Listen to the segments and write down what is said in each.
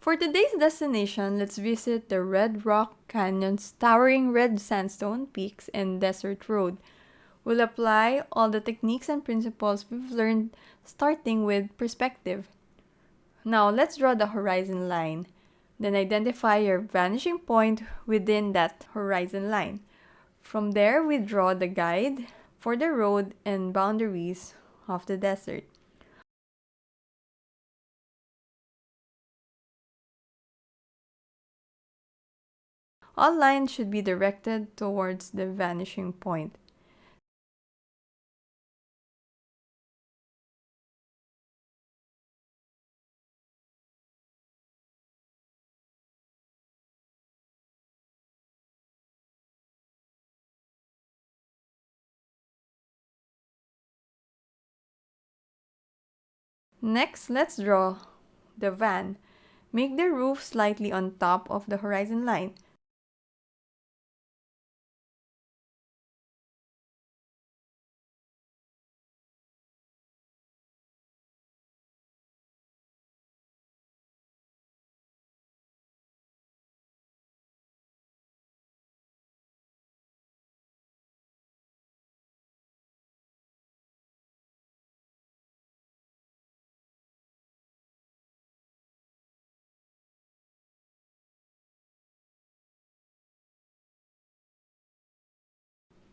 For today's destination, let's visit the Red Rock Canyon's towering red sandstone peaks and desert road. We'll apply all the techniques and principles we've learned, starting with perspective. Now, let's draw the horizon line. Then identify your vanishing point within that horizon line. From there, we draw the guide for the road and boundaries of the desert. All lines should be directed towards the vanishing point. Next, let's draw the van. Make the roof slightly on top of the horizon line.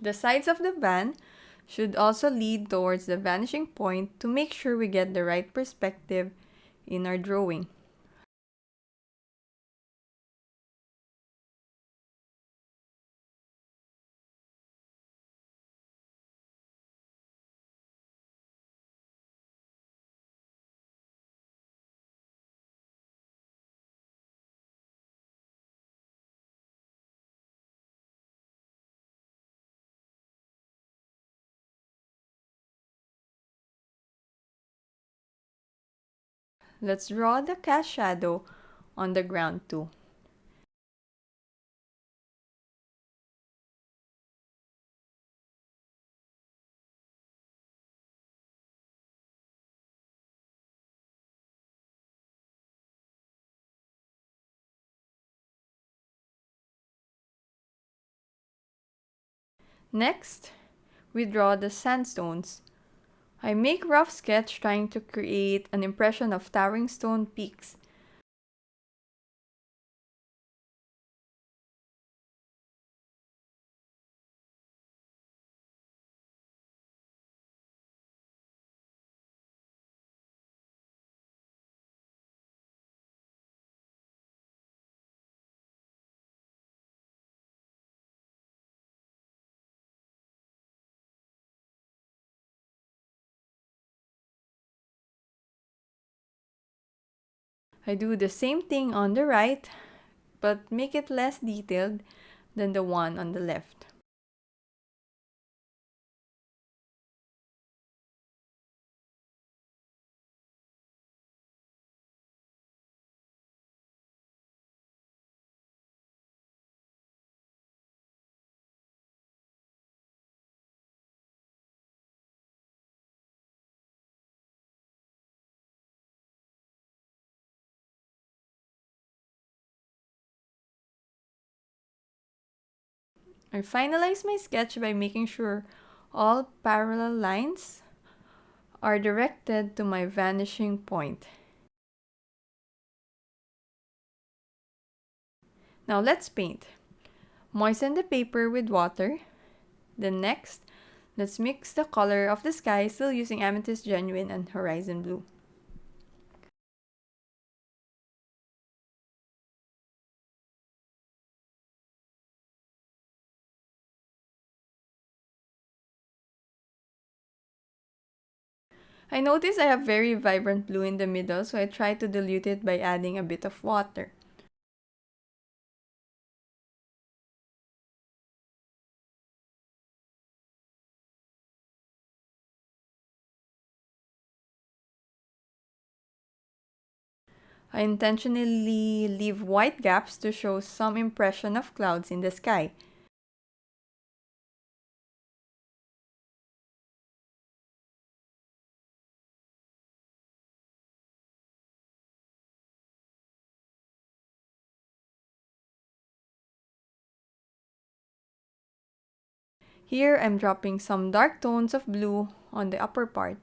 The sides of the van should also lead towards the vanishing point to make sure we get the right perspective in our drawing. Let's draw the cast shadow on the ground too. Next, we draw the sandstones. I make rough sketch trying to create an impression of towering stone peaks. I do the same thing on the right, but make it less detailed than the one on the left. I finalize my sketch by making sure all parallel lines are directed to my vanishing point. Now let's paint. Moisten the paper with water. Then next, let's mix the color of the sky still using Amethyst Genuine and Horizon Blue. I notice I have very vibrant blue in the middle, so I try to dilute it by adding a bit of water. I intentionally leave white gaps to show some impression of clouds in the sky. Here, I'm dropping some dark tones of blue on the upper part.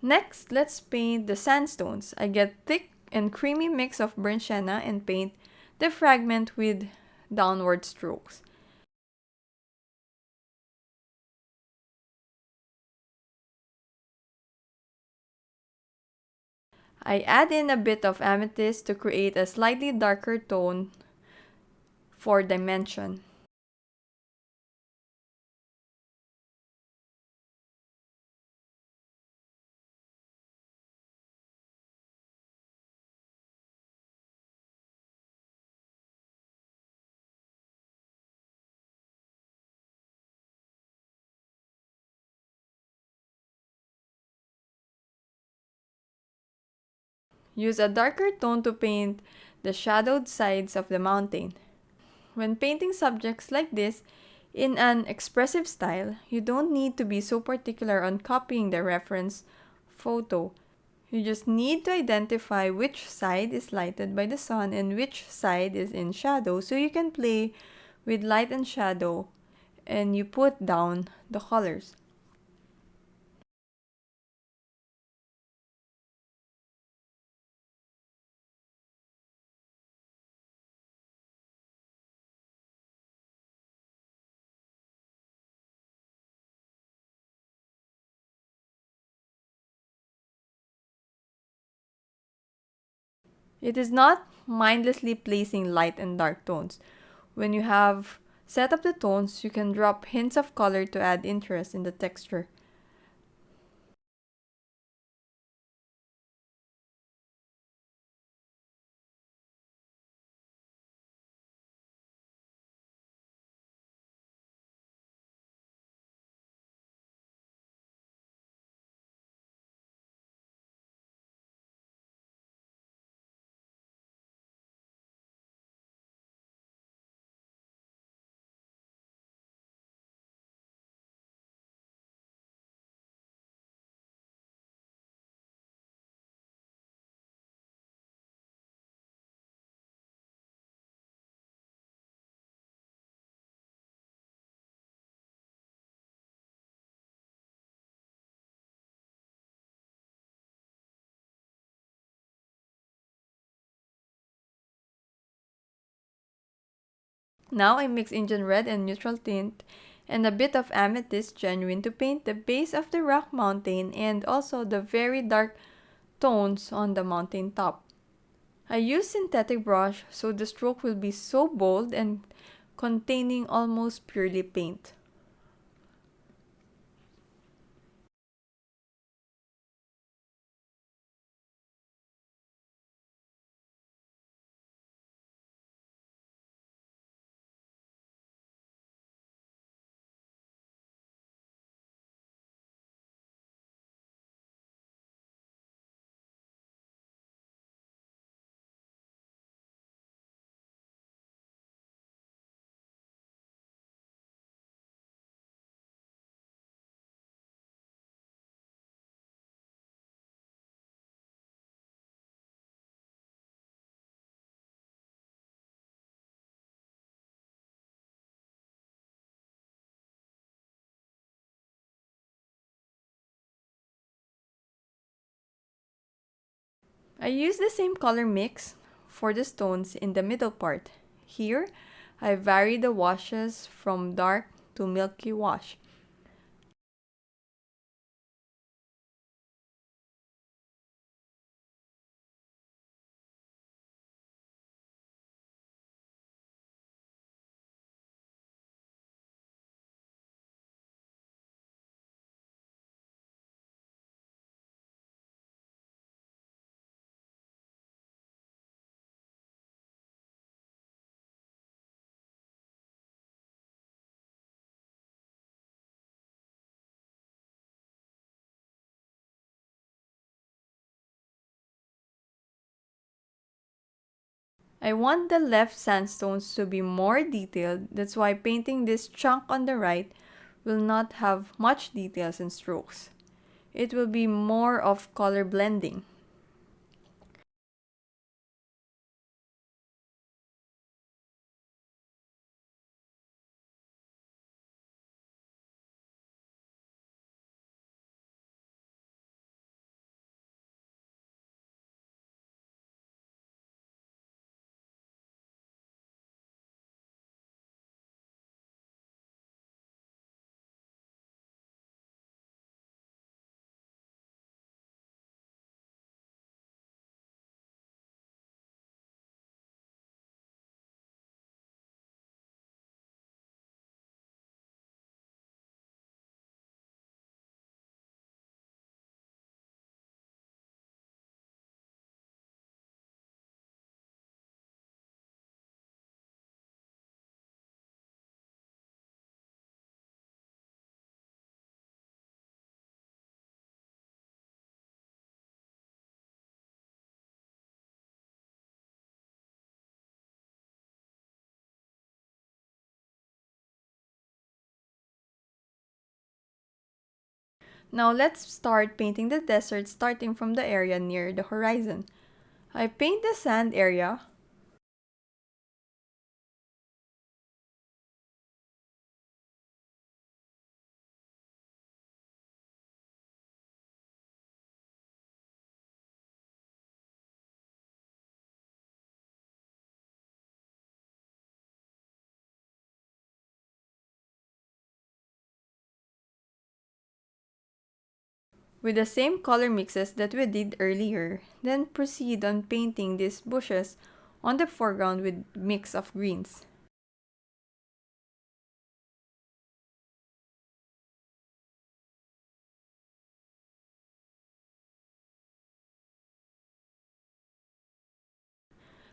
Next, let's paint the sandstones. I get thick and creamy mix of burnt sienna and paint the fragment with downward strokes. I add in a bit of amethyst to create a slightly darker tone for dimension. Use a darker tone to paint the shadowed sides of the mountain. When painting subjects like this in an expressive style, you don't need to be so particular on copying the reference photo. You just need to identify which side is lighted by the sun and which side is in shadow so you can play with light and shadow and you put down the colors. It is not mindlessly placing light and dark tones. When you have set up the tones, you can drop hints of color to add interest in the texture. Now I mix Indian red and neutral tint and a bit of amethyst genuine to paint the base of the rock mountain and also the very dark tones on the mountain top. I use synthetic brush so the stroke will be so bold and containing almost purely paint. I use the same color mix for the stones in the middle part. Here, I vary the washes from dark to milky wash. I want the left sandstones to be more detailed, that's why painting this chunk on the right will not have much details and strokes. It will be more of color blending. Now let's start painting the desert starting from the area near the horizon. I paint the sand area. With the same color mixes that we did earlier, then proceed on painting these bushes on the foreground with mix of greens.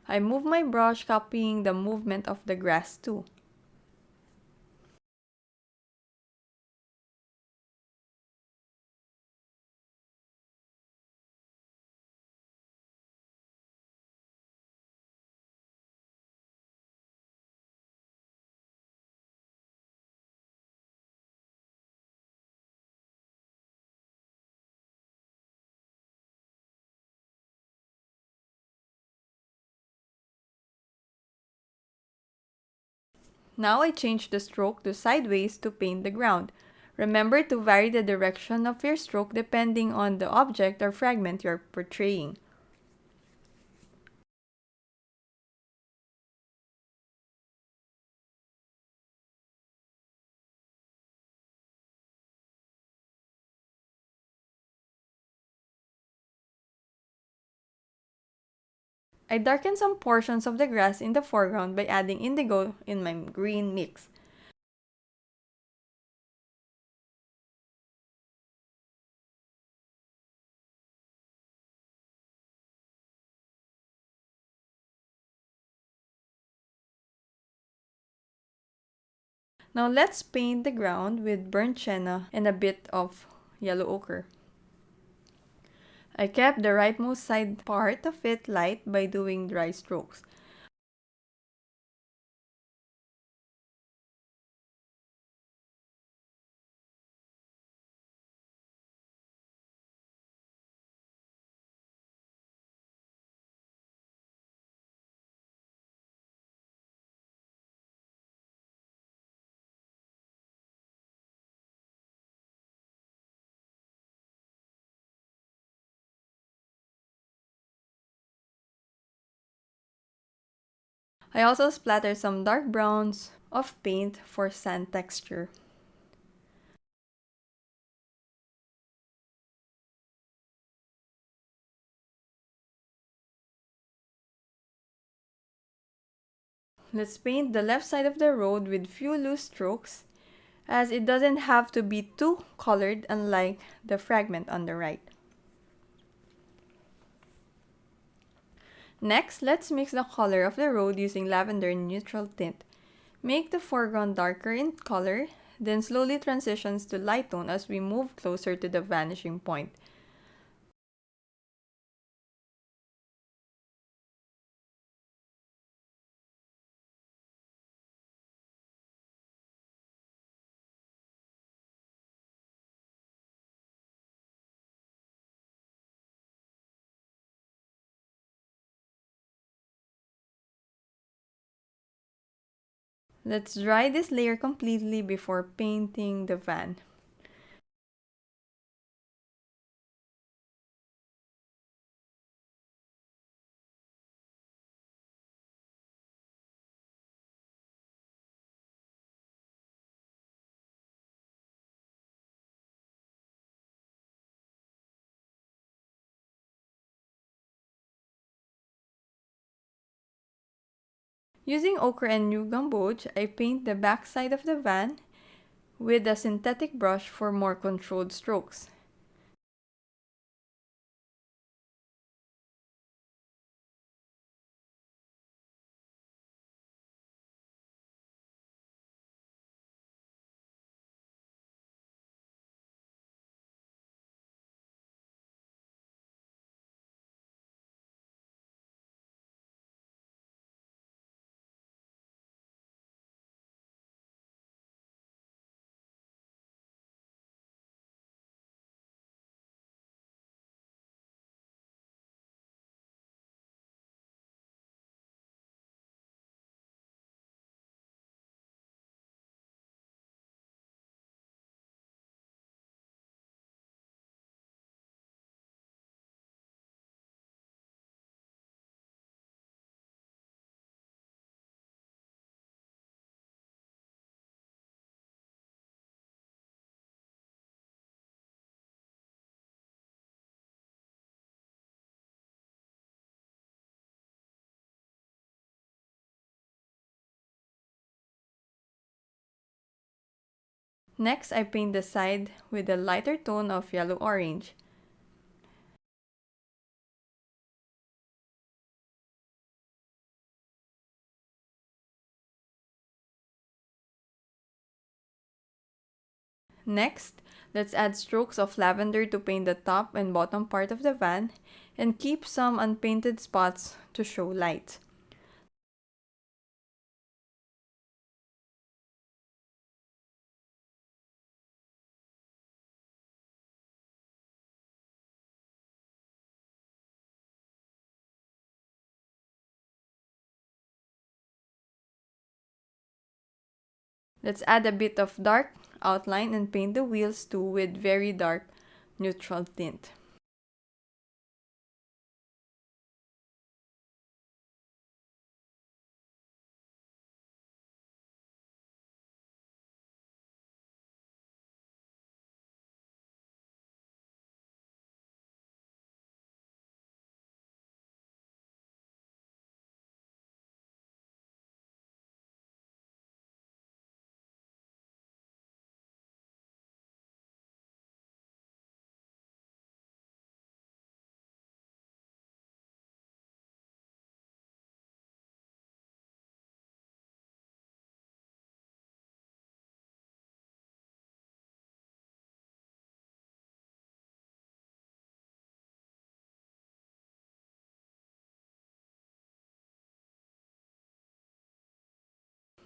I move my brush copying the movement of the grass too. Now I change the stroke to sideways to paint the ground. Remember to vary the direction of your stroke depending on the object or fragment you're portraying. I darken some portions of the grass in the foreground by adding indigo in my green mix. Now let's paint the ground with burnt sienna and a bit of yellow ochre. I kept the rightmost side part of it light by doing dry strokes. I also splatter some dark browns of paint for sand texture. Let's paint the left side of the road with few loose strokes, as it doesn't have to be too colored unlike the fragment on the right. Next, let's mix the color of the road using lavender neutral tint. Make the foreground darker in color, then slowly transitions to light tone as we move closer to the vanishing point. Let's dry this layer completely before painting the van. Using ochre and new gamboge, I paint the backside of the van with a synthetic brush for more controlled strokes. Next, I paint the side with a lighter tone of yellow-orange. Next, let's add strokes of lavender to paint the top and bottom part of the van and keep some unpainted spots to show light. Let's add a bit of dark outline and paint the wheels too with very dark neutral tint.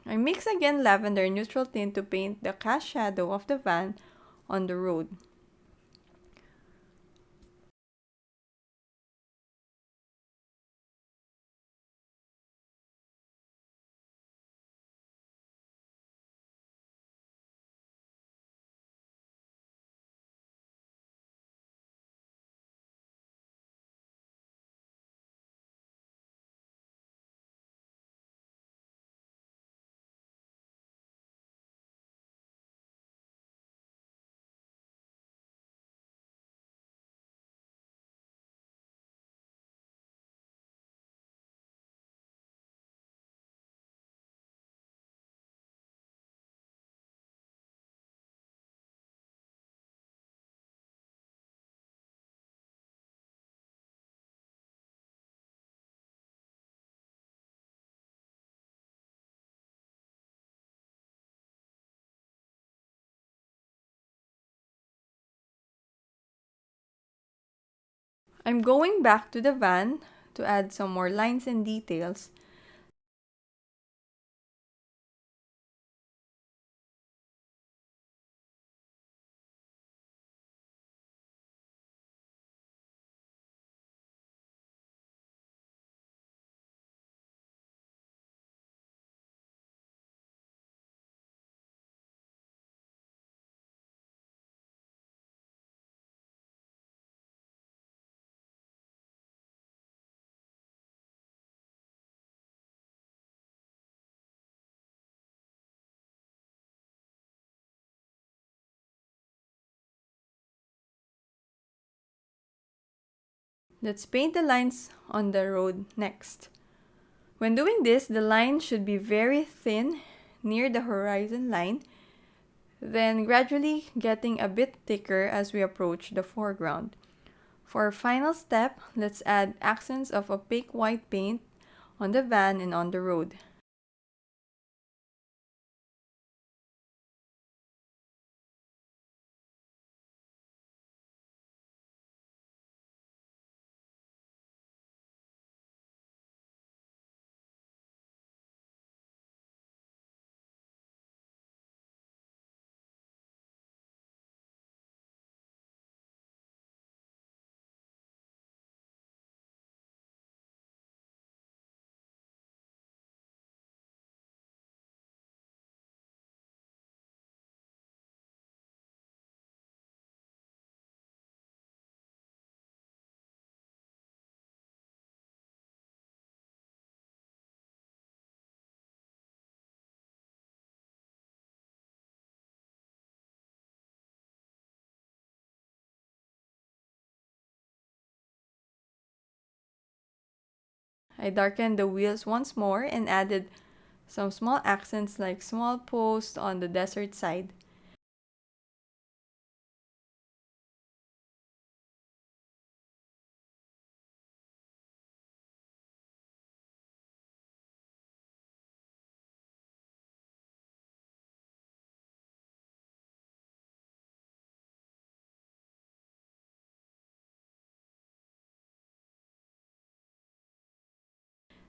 I mix again lavender neutral tint to paint the cast shadow of the van on the road. I'm going back to the van to add some more lines and details. Let's paint the lines on the road next. When doing this, the line should be very thin near the horizon line, then gradually getting a bit thicker as we approach the foreground. For our final step, let's add accents of opaque white paint on the van and on the road. I darkened the wheels once more and added some small accents like small posts on the desert side.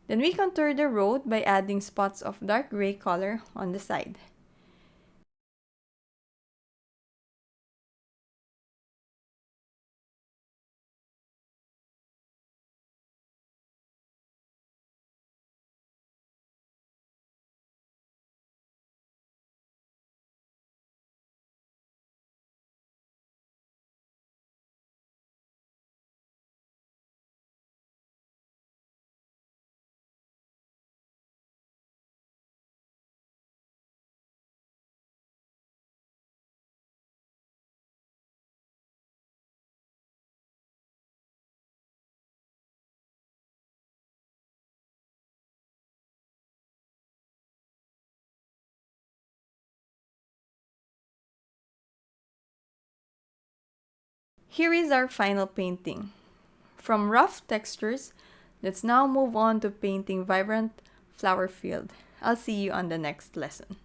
Then we contour the road by adding spots of dark gray color on the side. Here is our final painting. From rough textures, let's now move on to painting vibrant flower field. I'll see you on the next lesson.